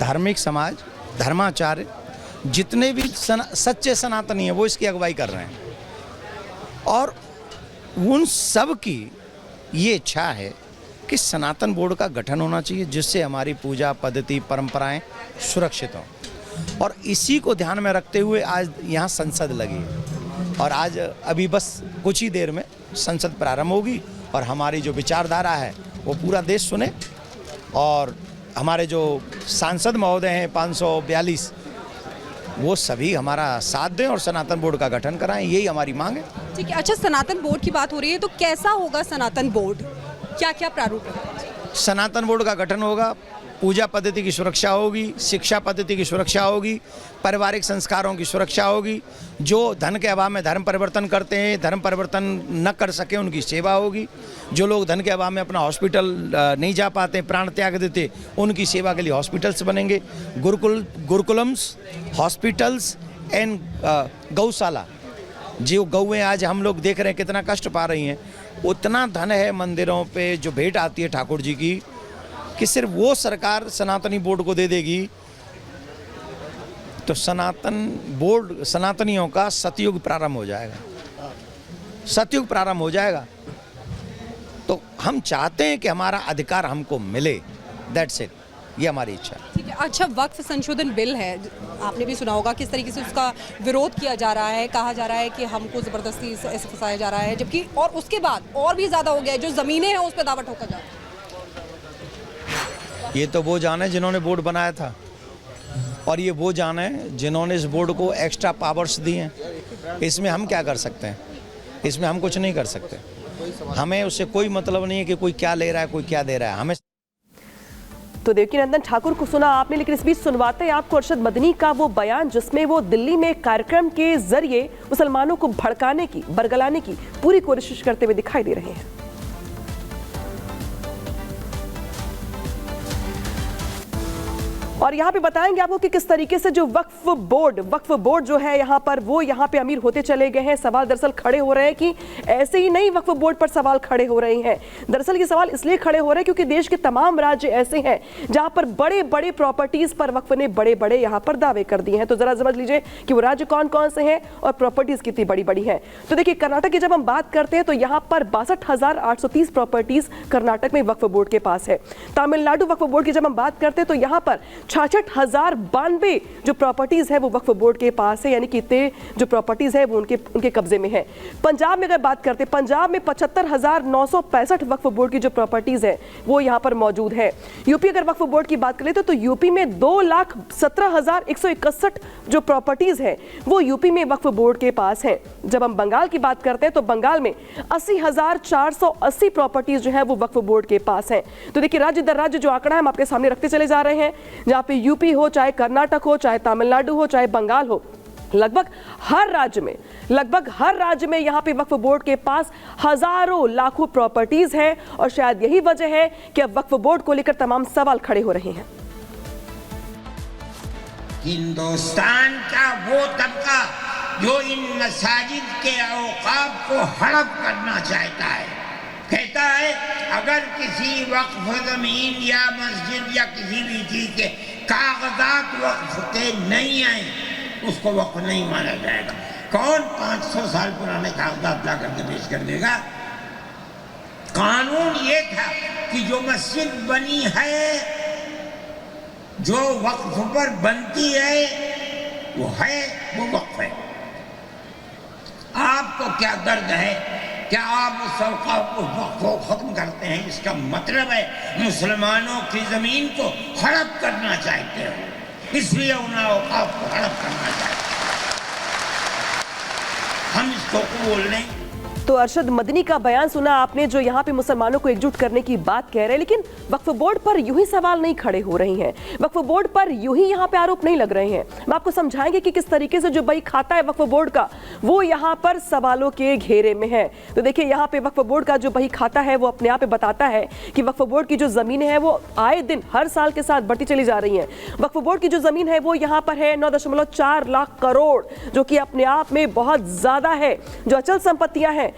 धार्मिक समाज, धर्माचार्य, जितने भी सच्चे सनातनी हैं वो इसकी अगुवाई कर रहे हैं और उन सब की ये इच्छा है कि सनातन बोर्ड का गठन होना चाहिए जिससे हमारी पूजा पद्धति परंपराएं सुरक्षित हों। और इसी को ध्यान में रखते हुए आज यहाँ संसद लगी है और आज अभी बस कुछ ही देर में संसद प्रारंभ होगी और हमारी जो विचारधारा है वो पूरा देश सुने और हमारे जो सांसद महोदय हैं 542 वो सभी हमारा साथ दें और सनातन बोर्ड का गठन कराएं, यही हमारी मांग है। ठीक है। अच्छा, सनातन बोर्ड की बात हो रही है तो कैसा होगा सनातन बोर्ड, क्या क्या प्रारूप है? सनातन बोर्ड का गठन होगा, पूजा पद्धति की सुरक्षा होगी, शिक्षा पद्धति की सुरक्षा होगी, पारिवारिक संस्कारों की सुरक्षा होगी, जो धन के अभाव में धर्म परिवर्तन करते हैं, धर्म परिवर्तन न कर सके उनकी सेवा होगी, जो लोग धन के अभाव में अपना हॉस्पिटल नहीं जा पाते, प्राण त्याग देते, उनकी सेवा के लिए हॉस्पिटल्स बनेंगे, गुरुकुलम्स, हॉस्पिटल्स एंड गौशाला। जो गौएँ आज हम लोग देख रहे हैं कितना कष्ट पा रही हैं, उतना धन है मंदिरों पे जो भेंट आती है ठाकुर जी की कि सिर्फ वो सरकार सनातनी बोर्ड को दे देगी तो सनातन बोर्ड सनातनियों का सतयुग प्रारंभ हो जाएगा, सतयुग प्रारंभ हो जाएगा। तो हम चाहते हैं कि हमारा अधिकार हमको मिले, दैट्स इट, ये हमारी इच्छा है। ठीक है। अच्छा, वक्फ संशोधन बिल है, आपने भी सुना होगा किस तरीके से उसका विरोध किया जा रहा है, कहा जा रहा है कि हमको ज़बरदस्ती ऐसे फंसाया जा रहा है, जबकि और उसके बाद और भी ज़्यादा हो गया है, जो ज़मीनें हैं उस पर दावा ठोका जा रहा है। ये तो वो जाने जिन्होंने बोर्ड बनाया था और ये वो जाने जिन्होंने इस बोर्ड को एक्स्ट्रा पावर्स दी हैं। इसमें हम क्या कर सकते हैं? इसमें हम कुछ नहीं कर सकते। हमें उससे कोई मतलब नहीं है कि कोई क्या ले रहा है कोई क्या दे रहा है। हमें तो देवकीनंदन ठाकुर को सुना आपने, लेकिन इस बीच सुनवाते हैं आपको अरशद मदनी का वो बयान जिसमें वो दिल्ली में कार्यक्रम के जरिए मुसलमानों को भड़काने की, बरगलाने की पूरी कोशिश करते हुए दिखाई दे रहे हैं। और यहाँ पे बताएंगे आपको कि किस तरीके से जो वक्फ बोर्ड जो है यहाँ पर वो यहाँ पे अमीर होते चले गए हैं। सवाल दरअसल खड़े हो रहे हैं कि ऐसे ही नहीं वक्फ बोर्ड पर सवाल खड़े हो रहे हैं। दरअसल ये सवाल इसलिए खड़े हो रहे हैं क्योंकि देश के तमाम राज्य ऐसे हैं जहाँ पर बड़े बड़े प्रॉपर्टीज पर वक्फ ने बड़े बड़े यहाँ पर दावे कर दिए हैं। तो जरा समझ लीजिए कि वो राज्य कौन कौन से हैं और प्रॉपर्टीज कितनी बड़ी बड़ी हैं। तो देखिए, कर्नाटक की जब हम बात करते हैं तो यहाँ पर 62,830 प्रॉपर्टीज कर्नाटक में वक्फ बोर्ड के पास है। तमिलनाडु वक्फ बोर्ड की जब हम बात करते हैं तो यहाँ पर 66,092 जो प्रॉपर्टीज है वो वक्फ बोर्ड के पास है, यानी कि इतने जो प्रॉपर्टीज है वो उनके कब्जे में है। पंजाब में अगर बात करते हैं, पंजाब में 75,965 वक्फ बोर्ड की जो प्रॉपर्टीज है वो यहाँ पर मौजूद है। यूपी अगर वक्फ बोर्ड की बात करें तो यूपी में 2,17,161 जो प्रॉपर्टीज है वो यूपी में वक्फ बोर्ड के पास है। जब हम बंगाल की बात करते हैं तो बंगाल में 80,480 प्रॉपर्टीज जो है वो वक्फ बोर्ड के पास है। तो देखिए, राज्य दर राज्य जो आंकड़ा हम आपके सामने रखते चले जा रहे हैं, जहाँ पे यूपी हो, चाहे कर्नाटक हो, चाहे तमिलनाडु हो, चाहे बंगाल हो, लगभग हर राज्य में यहाँ पे वक्फ बोर्ड के पास हजारों लाखों प्रॉपर्टीज हैं। और शायद यही वजह है कि अब वक्फ बोर्ड को लेकर तमाम सवाल खड़े हो रहे हैं। हिंदुस्तान का वो तबका जो इन मसाजिद के औकाफ को हड़प करना चाहता है, कहता है अगर किसी वक्फ जमीन या मस्जिद या किसी भी चीज के कागजात वक्फ के नहीं आए उसको वक्फ नहीं माना जाएगा। कौन 500 साल पुराने कागजात ला करके पेश कर देगा? कानून ये था कि जो मस्जिद बनी है, जो वक्फ पर बनती है वो वक्फ है। आपको क्या दर्द है? क्या आप उस औकाफ को खत्म करते हैं? इसका मतलब है मुसलमानों की जमीन को हड़प करना चाहते हो, इसलिए उन औकाफ को हड़प करना चाहते हो। हम इसको बोल रहे हैं। तो अरशद मदनी का बयान सुना आपने, जो यहाँ पे मुसलमानों को एकजुट करने की बात कह रहे हैं, लेकिन वक्फ बोर्ड पर यूं ही सवाल नहीं खड़े हो रहे हैं, वक्फ बोर्ड पर यूं ही यहाँ पे आरोप नहीं लग रहे हैं। हम आपको समझाएंगे कि किस तरीके से जो बही खाता है वक्फ बोर्ड का वो यहाँ पर सवालों के घेरे में है। तो देखिए, यहाँ पे वक्फ बोर्ड का जो बही खाता है वो अपने आप बताता है कि वक्फ बोर्ड की जो जमीन है वो आए दिन हर साल के साथ बढ़ती चली जा रही है। वक्फ बोर्ड की जो जमीन है वो यहाँ पर है 9.4 लाख करोड़, जो कि अपने आप में बहुत ज्यादा है। जो अचल संपत्तियां हैं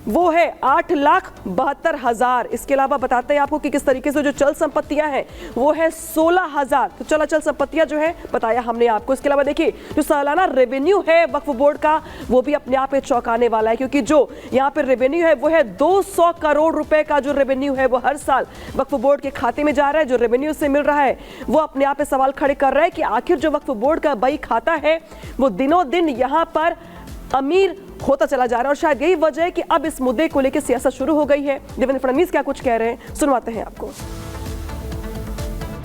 वो है 8,72,000। इसके अलावा बताते हैं आपको कि किस तरीके से जो चल संपत्तियां हैं वो है 16,000। तो चल अचल संपत्तियां जो है बताया हमने आपको। इसके अलावा देखिए जो सालाना रेवेन्यू है वक्फ बोर्ड का वो भी अपने आप में चौंकाने वाला है, क्योंकि जो यहाँ पे रेवेन्यू है वो है 200 करोड़ रुपए का जो रेवेन्यू है वो हर साल वक्फ बोर्ड के खाते में जा रहा है। जो रेवेन्यू से मिल रहा है वो अपने आप में सवाल खड़े कर रहा है कि आखिर जो वक्फ बोर्ड का बही खाता है वो दिनों दिन यहाँ पर अमीर होता चला जा रहा है। और शायद यही वजह है कि अब इस मुद्दे को लेकर सियासत शुरू हो गई है। देवेंद्र फडणवीस क्या कुछ कह रहे हैं सुनवाते हैं आपको।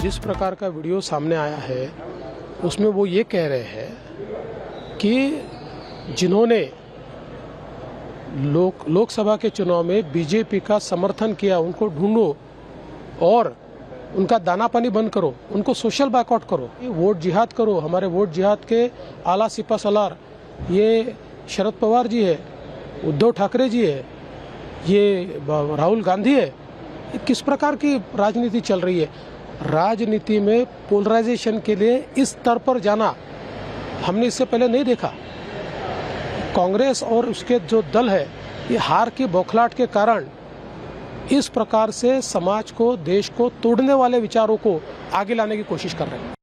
जिस प्रकार का वीडियो सामने आया है उसमें वो ये कह रहे हैं कि जिन्होंने लोकसभा के चुनाव में बीजेपी का समर्थन किया उनको ढूंढो और उनका दाना पानी बंद करो, उनको सोशल बायकॉट करो, वोट जिहाद करो। हमारे वोट जिहाद के आला सिपा सलार ये शरद पवार जी है, उद्धव ठाकरे जी है, ये राहुल गांधी है। किस प्रकार की राजनीति चल रही है? राजनीति में पोलराइजेशन के लिए इस स्तर पर जाना हमने इससे पहले नहीं देखा। कांग्रेस और उसके जो दल है ये हार की बौखलाहट के कारण इस प्रकार से समाज को, देश को तोड़ने वाले विचारों को आगे लाने की कोशिश कर रहे हैं।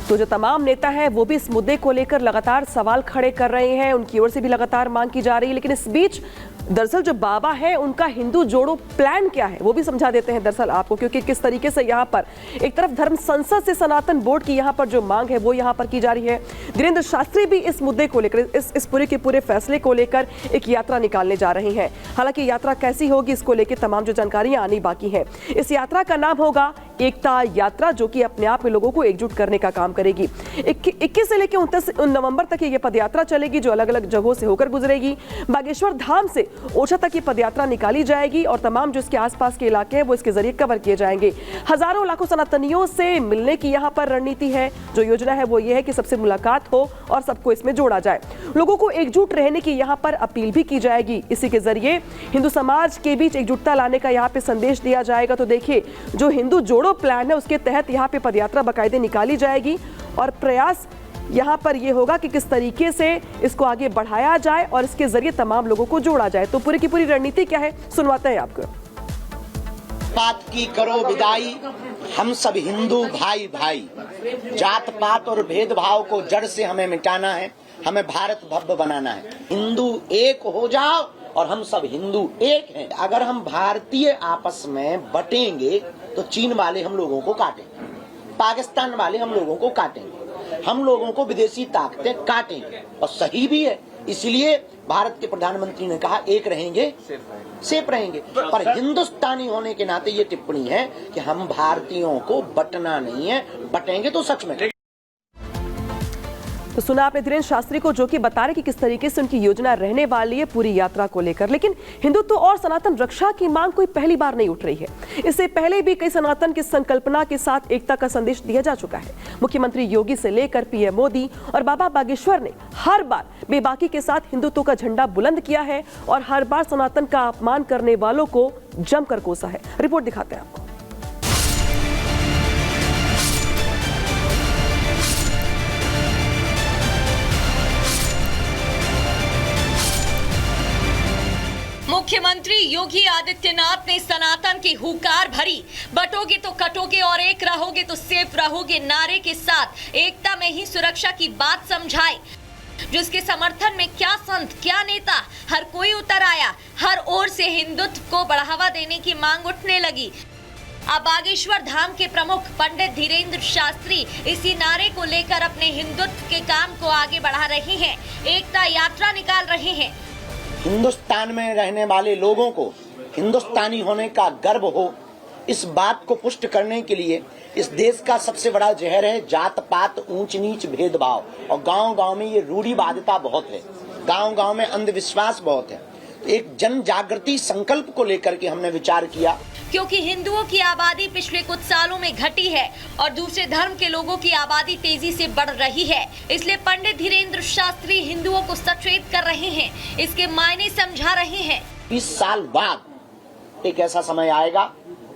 तो जो तमाम नेता हैं वो भी इस मुद्दे को लेकर लगातार सवाल खड़े कर रहे हैं, उनकी ओर से भी लगातार मांग की जा रही है। लेकिन इस बीच दरअसल जो बाबा है उनका हिंदू जोड़ो प्लान क्या है वो भी समझा देते हैं दरअसल आपको, क्योंकि किस तरीके से यहाँ पर एक तरफ धर्म संसद से सनातन बोर्ड की यहाँ पर जो मांग है वो यहाँ पर की जा रही है। धीरेन्द्र शास्त्री भी इस मुद्दे को लेकर, इस पूरे के पूरे फैसले को लेकर एक यात्रा निकालने जा रही हैं। हालांकि यात्रा कैसी होगी इसको लेकर तमाम जो जानकारियां आनी बाकी है। इस यात्रा का नाम होगा एकता यात्रा, जो कि अपने आप में लोगों को एकजुट करने का काम करेगी। 21 से लेकर 29 नवंबर तक ये पदयात्रा चलेगी, जो अलग अलग जगहों से होकर गुजरेगी। बागेश्वर धाम से ओछा तक ये पदयात्रा निकाली जाएगी और तमाम जो इसके आसपास के इलाके हैं वो इसके जरिए कवर किए जाएंगे। हजारों लाखों सनातनियों से मिलने की यहाँ पर रणनीति है। जो योजना है वो ये है कि सबसे मुलाकात हो और सबको इसमें जोड़ा जाए। लोगों को एकजुट रहने की यहाँ पर अपील भी की जाएगी। इसी के जरिए हिंदू समाज के बीच एकजुटता लाने का यहाँ पे संदेश दिया जाएगा। तो देखिए जो हिंदू जोड़ो प्लान है उसके तहत यहाँ पे पदयात्रा बाकायदे निकाली जाएगी और प्रयास यहाँ पर यह होगा कि किस तरीके से इसको आगे बढ़ाया जाए और इसके जरिए तमाम लोगों को जोड़ा जाए। तो पूरी की पूरी रणनीति क्या है सुनवाते हैं आपको। बात की करो विदाई, हम सब हिंदू भाई भाई, जात पात और भेदभाव को जड़ से हमें मिटाना है, हमें भारत भव्य बनाना है। हिंदू एक हो जाओ और हम सब हिंदू एक हैं। अगर हम भारतीय आपस में बटेंगे तो चीन वाले हम लोगों को काटेंगे, पाकिस्तान वाले हम लोगों को काटेंगे, हम लोगों को विदेशी ताकतें काटेंगे। और सही भी है, इसलिए भारत के प्रधानमंत्री ने कहा एक रहेंगे सेफ रहेंगे। पर हिंदुस्तानी होने के नाते ये टिप्पणी है कि हम भारतीयों को बटना नहीं है, बटेंगे तो सच में। तो सुना आपने धीरेन्द्र शास्त्री को, जो कि बता रहे कि किस तरीके से उनकी योजना रहने वाली है पूरी यात्रा को लेकर। लेकिन हिंदुत्व और सनातन रक्षा की मांग कोई पहली बार नहीं उठ रही है। इससे पहले भी कई सनातन की संकल्पना के साथ एकता का संदेश दिया जा चुका है। मुख्यमंत्री योगी से लेकर पीएम मोदी और बाबा बागेश्वर ने हर बार बेबाकी के साथ हिंदुत्व का झंडा बुलंद किया है और हर बार सनातन का अपमान करने वालों को जमकर कोसा है। रिपोर्ट दिखाते हैं आपको। मुख्यमंत्री योगी आदित्यनाथ ने सनातन की हुंकार भरी बटोगे तो कटोगे और एक रहोगे तो सेफ रहोगे नारे के साथ एकता में ही सुरक्षा की बात समझाई, जिसके समर्थन में क्या संत क्या नेता हर कोई उतर आया। हर ओर से हिंदुत्व को बढ़ावा देने की मांग उठने लगी। अब बागेश्वर धाम के प्रमुख पंडित धीरेन्द्र शास्त्री इसी नारे को लेकर अपने हिंदुत्व के काम को आगे बढ़ा रहे हैं, एकता यात्रा निकाल रहे हैं। हिंदुस्तान में रहने वाले लोगों को हिंदुस्तानी होने का गर्व हो, इस बात को पुष्ट करने के लिए इस देश का सबसे बड़ा जहर है जात पात ऊंच नीच भेदभाव। और गांव-गांव में ये रूढ़िवादिता बहुत है, गांव-गांव में अंधविश्वास बहुत है। एक जन जागृति संकल्प को लेकर के हमने विचार किया, क्योंकि हिंदुओं की आबादी पिछले कुछ सालों में घटी है और दूसरे धर्म के लोगों की आबादी तेजी से बढ़ रही है। इसलिए पंडित धीरेन्द्र शास्त्री हिंदुओं को सचेत कर रहे हैं, इसके मायने समझा रहे हैं। 20 साल बाद एक ऐसा समय आएगा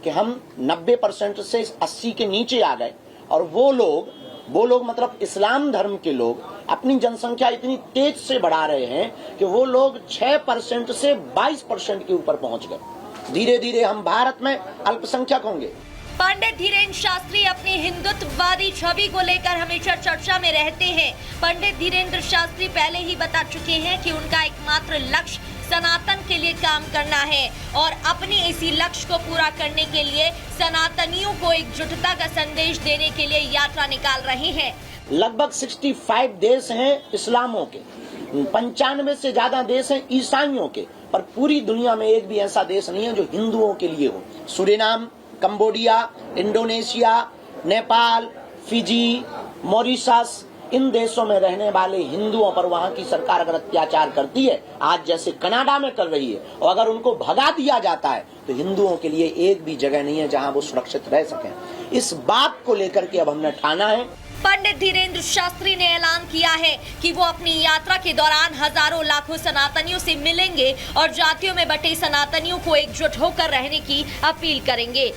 कि हम 90% से 80 के नीचे आ गए और वो लोग मतलब इस्लाम धर्म के लोग अपनी जनसंख्या इतनी तेज से बढ़ा रहे हैं कि वो लोग 6% से 22% के ऊपर पहुंच गए। धीरे धीरे हम भारत में अल्पसंख्यक होंगे। पंडित धीरेन्द्र शास्त्री अपनी हिंदुत्ववादी छवि को लेकर हमेशा चर्चा में रहते हैं। पंडित धीरेन्द्र शास्त्री पहले ही बता चुके हैं कि उनका एकमात्र लक्ष्य सनातन के लिए काम करना है और अपने इसी लक्ष्य को पूरा करने के लिए सनातनियों को एकजुटता का संदेश देने के लिए यात्रा निकाल रहे हैं। लगभग 65 देश हैं इस्लामों के, 95 से ज्यादा देश हैं ईसाइयों के, पर पूरी दुनिया में एक भी ऐसा देश नहीं है जो हिंदुओं के लिए हो। Suriname, Cambodia, Indonesia, Nepal, Fiji, Mauritius, इन देशों में रहने वाले हिंदुओं पर वहां की सरकार अगर अत्याचार करती है, आज जैसे कनाडा में कर रही है, और अगर उनको भगा दिया जाता है, तो हिंदुओं के लिए एक भी जगह नहीं है जहां वो सुरक्षित रह सकें। इस बात को लेकर के अब हमने ठाना है। पंडित धीरेन्द्र शास्त्री ने ऐलान किया है कि वो अपनी यात्रा के दौरान हजारों लाखों सनातनियों से मिलेंगे और जातियों में बटे सनातनियों को एकजुट होकर रहने की अपील करेंगे।